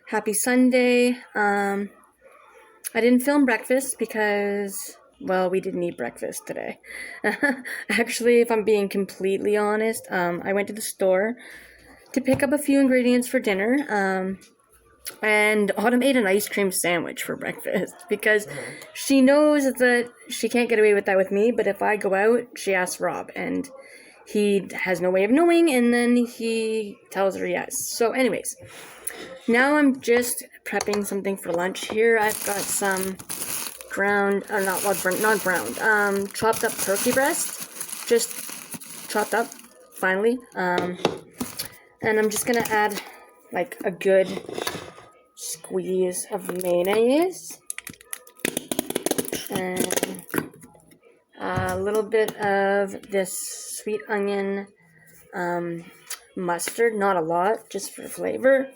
Happy Sunday. I didn't film breakfast because, well, we didn't eat breakfast today. Actually, if I'm being completely honest, I went to the store to pick up a few ingredients for dinner, and Autumn ate an ice cream sandwich for breakfast because she knows that she can't get away with that with me, but if I go out, she asks Rob, and he has no way of knowing, and then he tells her yes. So anyways, now I'm just prepping something for lunch here. I've got some chopped up turkey breast, just chopped up, finally. And I'm just gonna add like a good squeeze of mayonnaise and a little bit of this sweet onion mustard, not a lot, just for flavor.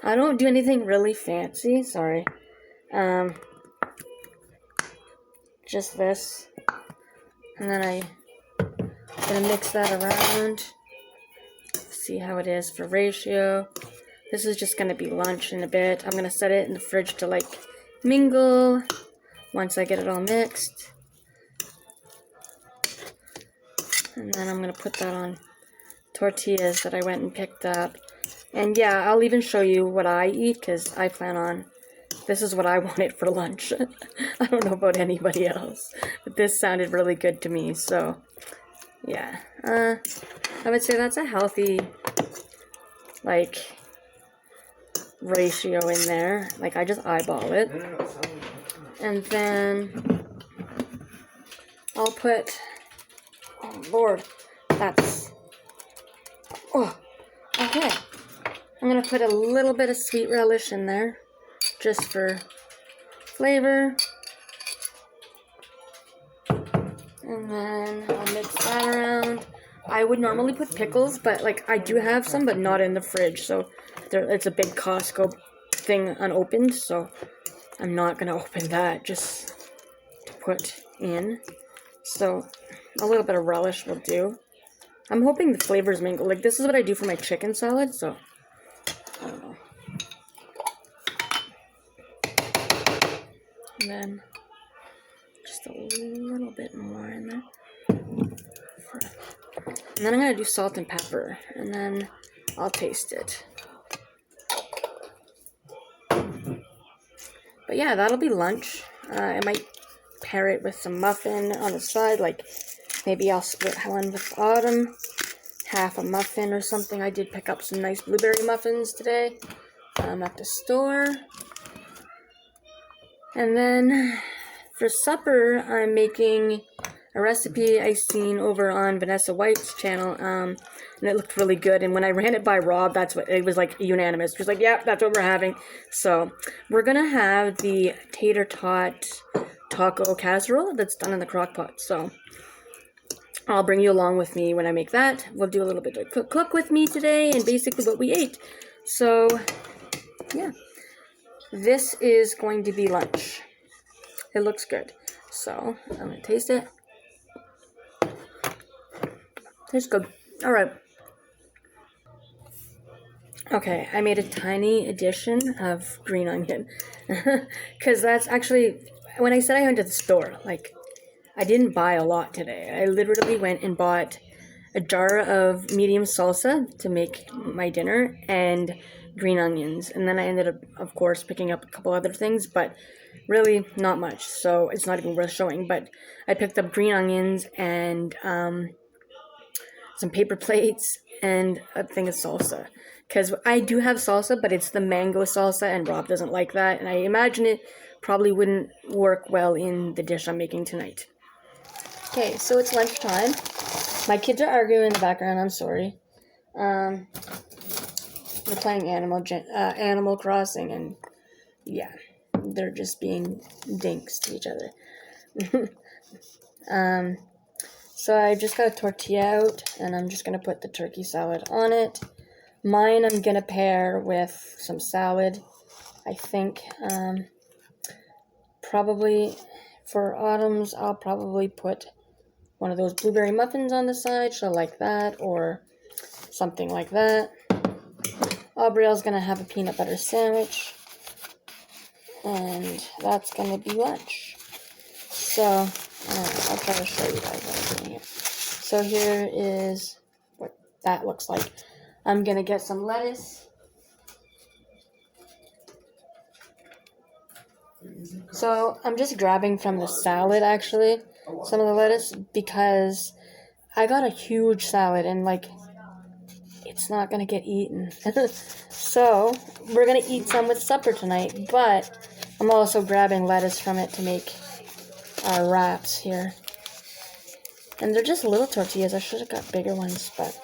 I don't do anything really fancy, sorry. Just this. And then I'm gonna mix that around. See how it is for ratio. This is just gonna be lunch in a bit. I'm gonna set it in the fridge to like mingle once I get it all mixed. And then I'm gonna put that on tortillas that I went and picked up. And yeah, I'll even show you what I eat because I plan on, this is what I wanted for lunch. I don't know about anybody else, but this sounded really good to me, so yeah. I would say that's a healthy, like, ratio in there. Like, I just eyeball it. And then I'll put, oh Lord, that's, oh, okay. I'm going to put a little bit of sweet relish in there, just for flavor. And then I'll mix that around. I would normally put pickles, but like I do have some, but not in the fridge. So it's a big Costco thing unopened, so I'm not going to open that, just to put in. So a little bit of relish will do. I'm hoping the flavors mingle. Like this is what I do for my chicken salad, so I don't know. And then just a little bit more in there. And then I'm going to do salt and pepper, and then I'll taste it. But yeah, that'll be lunch. I might pair it with some muffin on the side, like maybe I'll split one with Autumn, half a muffin or something. I did pick up some nice blueberry muffins today at the store. And then for supper, I'm making a recipe I seen over on Vanessa White's channel, and it looked really good. And when I ran it by Rob, that's what it was like unanimous. He was like, "Yeah, that's what we're having." So we're gonna have the tater tot taco casserole that's done in the crock pot. So I'll bring you along with me when I make that. We'll do a little bit of cook with me today, and basically what we ate. So yeah, this is going to be lunch. It looks good. So I'm gonna taste it. Tastes good. All right. Okay, I made a tiny addition of green onion. Because that's actually, when I said I went to the store, like, I didn't buy a lot today. I literally went and bought a jar of medium salsa to make my dinner and green onions. And then I ended up, of course, picking up a couple other things, but really not much. So it's not even worth showing. But I picked up green onions and some paper plates and a thing of salsa. Because I do have salsa, but it's the mango salsa, and Rob doesn't like that. And I imagine it probably wouldn't work well in the dish I'm making tonight. Okay, so it's lunchtime. My kids are arguing in the background, I'm sorry. They're playing Animal Crossing, and yeah, they're just being dinks to each other. So I just got a tortilla out, and I'm just going to put the turkey salad on it. Mine I'm going to pair with some salad, I think. Probably for Autumn's, I'll probably put one of those blueberry muffins on the side. She'll like that, or something like that. Aubrielle's gonna have a peanut butter sandwich, and that's gonna be lunch. So, I'll try to show you guys what I'm doing here. So here is what that looks like. I'm gonna get some lettuce. So I'm just grabbing from the salad, actually, some of the lettuce, because I got a huge salad and like it's not gonna get eaten. So we're gonna eat some with supper tonight, but I'm also grabbing lettuce from it to make our wraps here. And they're just little tortillas. I should have got bigger ones, but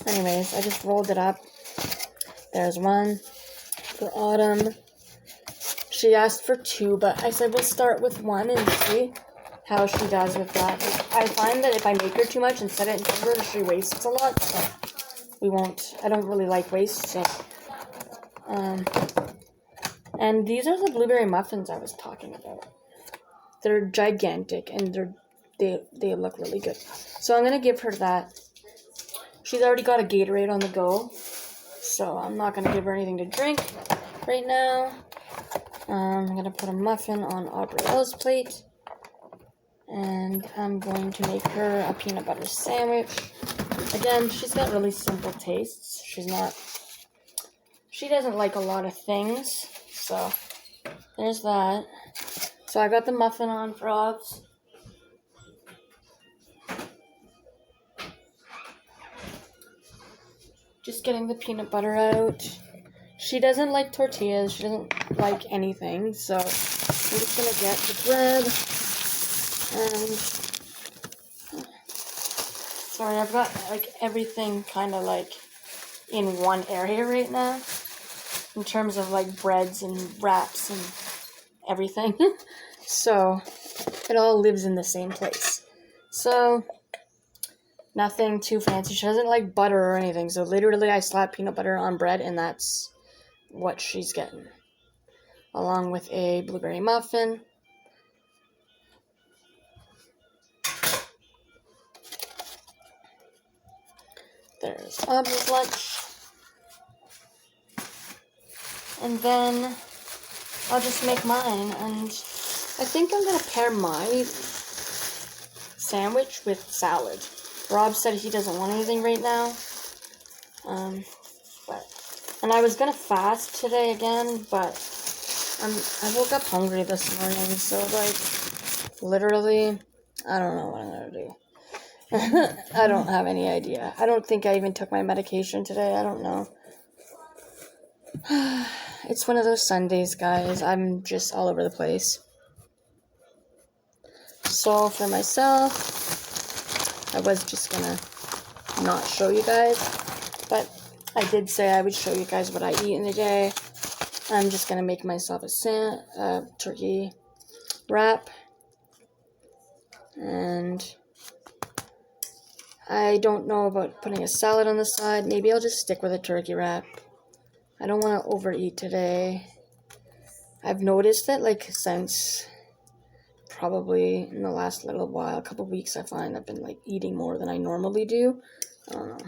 anyways, I just rolled it up. There's one for Autumn. She asked for 2, but I said we'll start with 1 and see how she does with that. I find that if I make her too much and set it in front of her, she wastes a lot, so I don't really like waste, so. And these are the blueberry muffins I was talking about. They're gigantic, and they look really good. So I'm going to give her that. She's already got a Gatorade on the go, so I'm not going to give her anything to drink right now. I'm going to put a muffin on Aubrielle's plate, and I'm going to make her a peanut butter sandwich. Again, she's got really simple tastes. She doesn't like a lot of things, so there's that. So I got the muffin on for Aubs. Just getting the peanut butter out. She doesn't like tortillas. She doesn't like anything. So I'm just going to get the bread. And sorry, I've got like everything kind of like in one area right now. In terms of like breads and wraps and everything. So it all lives in the same place. So nothing too fancy. She doesn't like butter or anything. So literally I slap peanut butter on bread and that's what she's getting. Along with a blueberry muffin. There's Aubrey's lunch. And then I'll just make mine. And I think I'm going to pair my sandwich with salad. Rob said he doesn't want anything right now. And I was going to fast today again, but I woke up hungry this morning. So, like, literally, I don't know what I'm going to do. I don't have any idea. I don't think I even took my medication today. I don't know. It's one of those Sundays, guys. I'm just all over the place. So for myself, I was just gonna not show you guys, but I did say I would show you guys what I eat in a day. I'm just gonna make myself a turkey wrap, and I don't know about putting a salad on the side. Maybe I'll just stick with a turkey wrap. I don't want to overeat today. I've noticed that, like, since probably in the last little while, a couple weeks, I find I've been, like, eating more than I normally do. I don't know.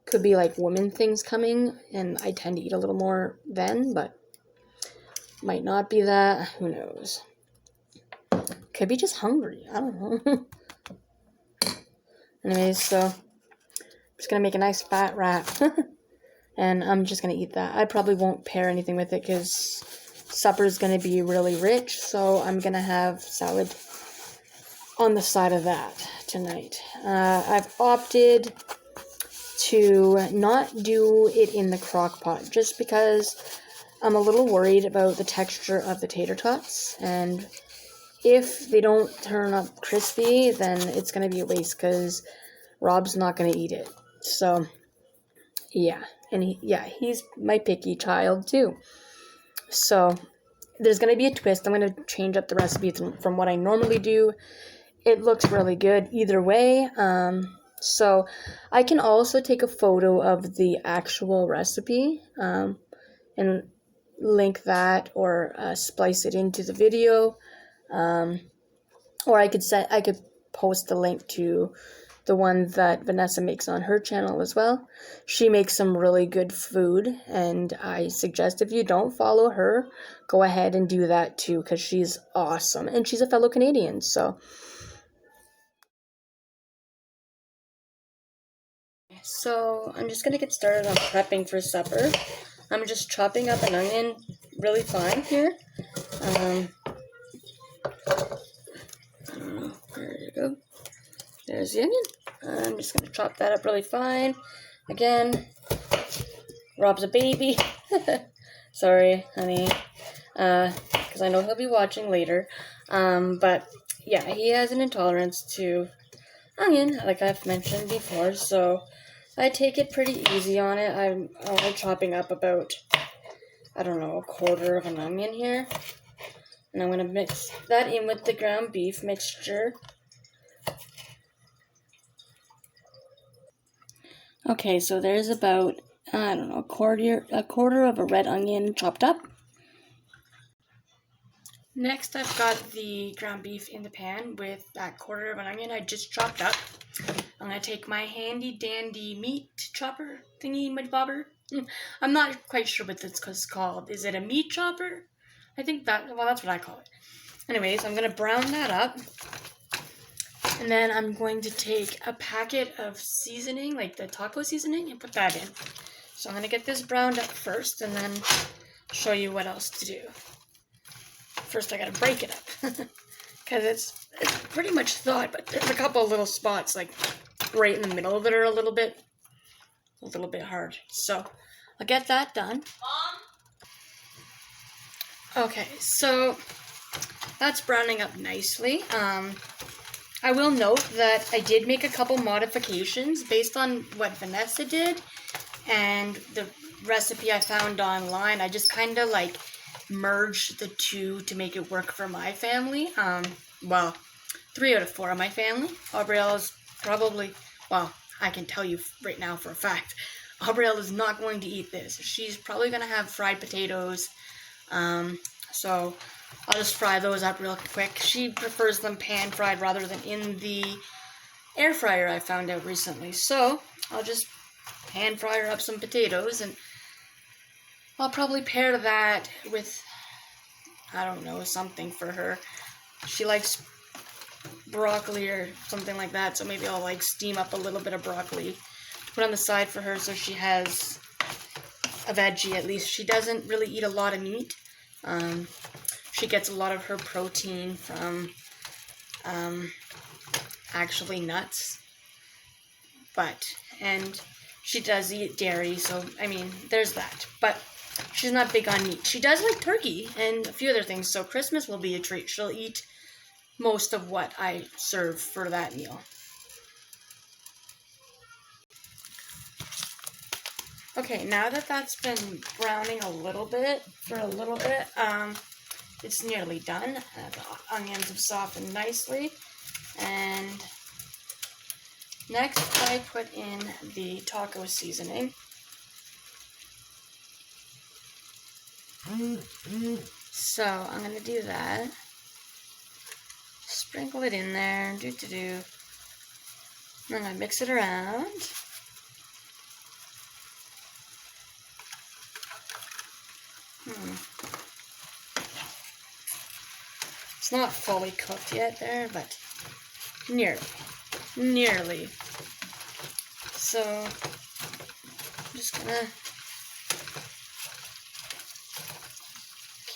Could be, like, women things coming, and I tend to eat a little more then, but might not be that. Who knows? Could be just hungry. I don't know. Anyways, so I'm just going to make a nice fat wrap. And I'm just going to eat that. I probably won't pair anything with it because supper's going to be really rich. So I'm going to have salad on the side of that tonight. I've opted to not do it in the crock pot just because I'm a little worried about the texture of the tater tots. And if they don't turn up crispy, then it's going to be a waste because Rob's not going to eat it. So, yeah. And he's my picky child too. So there's going to be a twist. I'm going to change up the recipe from what I normally do. It looks really good either way. So I can also take a photo of the actual recipe and link that or splice it into the video. Or I could post the link to the one that Vanessa makes on her channel as well. She makes some really good food, and I suggest if you don't follow her, go ahead and do that too, because she's awesome, and she's a fellow Canadian, so. So I'm just going to get started on prepping for supper. I'm just chopping up an onion really fine here. There you go. There's the onion. I'm just going to chop that up really fine. Again, Rob's a baby. Sorry, honey. Because I know he'll be watching later. But yeah, he has an intolerance to onion, like I've mentioned before, so I take it pretty easy on it. I'm only chopping up about, I don't know, a quarter of an onion here. And I'm going to mix that in with the ground beef mixture. Okay, so there's about, I don't know, a quarter of a red onion chopped up. Next, I've got the ground beef in the pan with that quarter of an onion I just chopped up. I'm going to take my handy dandy meat chopper thingy, my bobber. I'm not quite sure what this is called. Is it a meat chopper? I think that's what I call it. Anyways, I'm going to brown that up. And then I'm going to take a packet of seasoning, like the taco seasoning, and put that in. So I'm going to get this browned up first and then show you what else to do. First I got to break it up. Because it's pretty much thawed, but there's a couple of little spots like right in the middle that are a little bit hard. So I'll get that done. Okay, so that's browning up nicely. I will note that I did make a couple modifications based on what Vanessa did and the recipe I found online. I just kind of like merged the two to make it work for my family. Well, 3 out of 4 of my family. Aubrey's probably, well, I can tell you right now for a fact, Aubrey is not going to eat this. She's probably going to have fried potatoes. So I'll just fry those up real quick. She prefers them pan-fried rather than in the air fryer, I found out recently. So I'll just pan-fry her up some potatoes, and I'll probably pair that with, I don't know, something for her. She likes broccoli or something like that, so maybe I'll like steam up a little bit of broccoli to put on the side for her so she has a veggie at least. She doesn't really eat a lot of meat. She gets a lot of her protein from actually nuts, and she does eat dairy, so I mean there's that, but she's not big on meat. She does like turkey and a few other things, so Christmas will be a treat. She'll eat most of what I serve for that meal. Okay, now that that's been browning a little bit, it's nearly done. The onions have softened nicely. And next I put in the taco seasoning. So I'm going to do that. Sprinkle it in there. Then I mix it around. It's not fully cooked yet there, but nearly. So I'm just gonna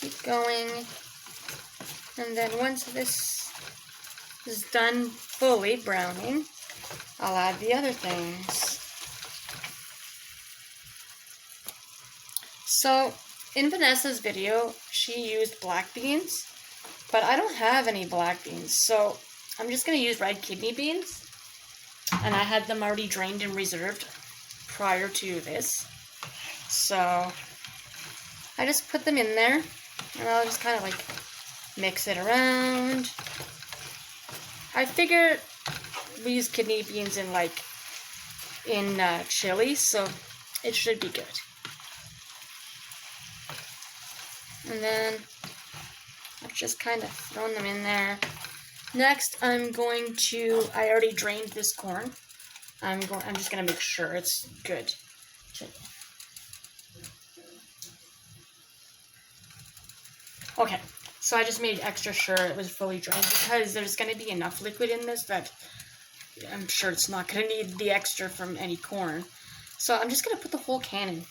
keep going, and then once this is done fully browning, I'll add the other things. So in Vanessa's video, she used black beans, but I don't have any black beans, so I'm just going to use red kidney beans, and I had them already drained and reserved prior to this, so I just put them in there, and I'll just kind of like mix it around. I figure we use kidney beans in chili, so it should be good. And then I've just kind of thrown them in there. Next, I already drained this corn. I'm just gonna make sure it's good. Okay, so I just made extra sure it was fully drained because there's gonna be enough liquid in this that I'm sure it's not gonna need the extra from any corn. So I'm just gonna put the whole can in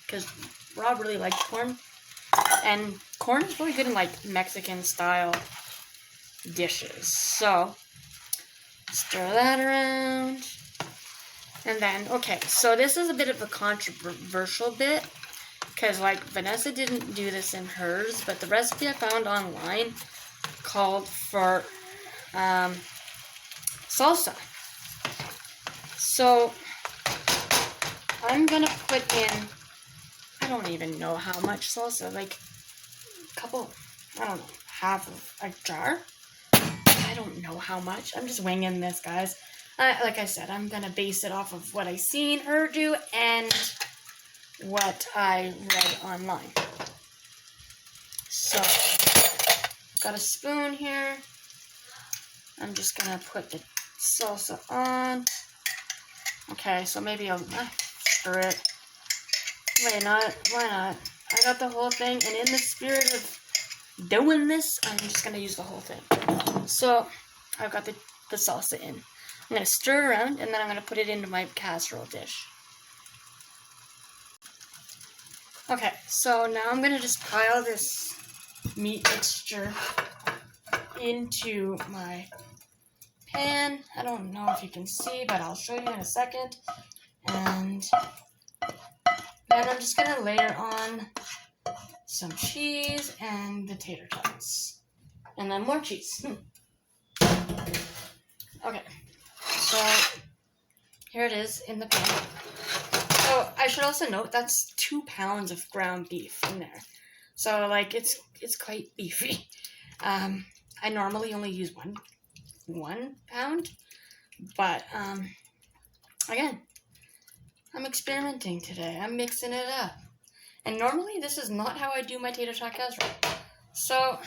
because Rob really likes corn, and corn is really good in like Mexican style dishes. So stir that around. And then, okay, so this is a bit of a controversial bit, because, like, Vanessa didn't do this in hers, but the recipe I found online called for salsa. So, I'm gonna put in, I don't even know how much salsa, like, a couple, I don't know, half of a jar? I don't know how much. I'm just winging this, guys. Like I said, I'm going to base it off of what I seen her do and what I read online. So, got a spoon here. I'm just going to put the salsa on. Okay, so maybe I'll stir it. Why not? Why not? I got the whole thing, and in the spirit of doing this, I'm just going to use the whole thing. So, I've got the salsa in. I'm going to stir it around, and then I'm going to put it into my casserole dish. Okay, so now I'm going to just pile this meat mixture into my pan. I don't know if you can see, but I'll show you in a second. And then I'm just going to layer on some cheese and the tater tots. And then more cheese. Okay. So, here it is in the pan. So, I should also note that's 2 pounds of ground beef in there. So, like, it's quite beefy. I normally only use one pound. But, again, I'm experimenting today. I'm mixing it up. And normally, this is not how I do my tater tot casserole. So,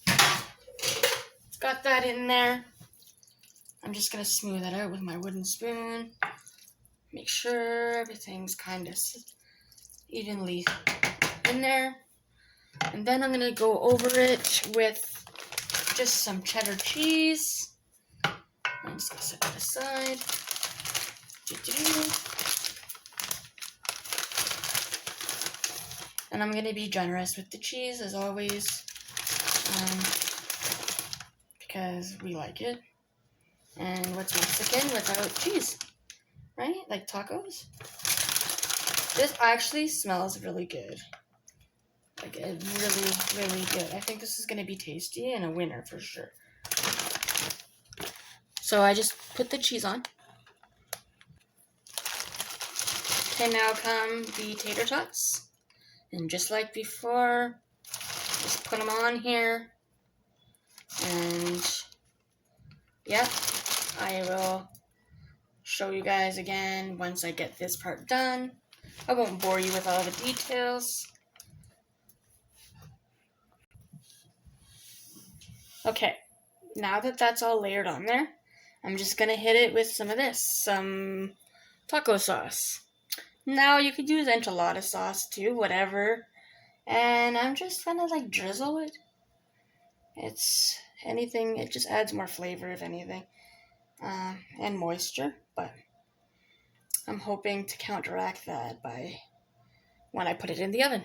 it's got that in there. I'm just going to smooth that out with my wooden spoon. Make sure everything's kind of evenly in there. And then I'm going to go over it with just some cheddar cheese. I'm just going to set that aside. And I'm going to be generous with the cheese, as always, because we like it. And what's Mexican without cheese, right? Like tacos. This actually smells really good. Like, really, really good. I think this is going to be tasty and a winner for sure. So I just put the cheese on. Okay, now come the tater tots. And just like before, just put them on here. And, yeah, I will show you guys again once I get this part done. I won't bore you with all the details. Okay, now that that's all layered on there, I'm just going to hit it with some of this, some taco sauce. Now you could use enchilada sauce too, whatever. And I'm just going to like drizzle it. It's anything, it just adds more flavor if anything. And moisture, but I'm hoping to counteract that by when I put it in the oven.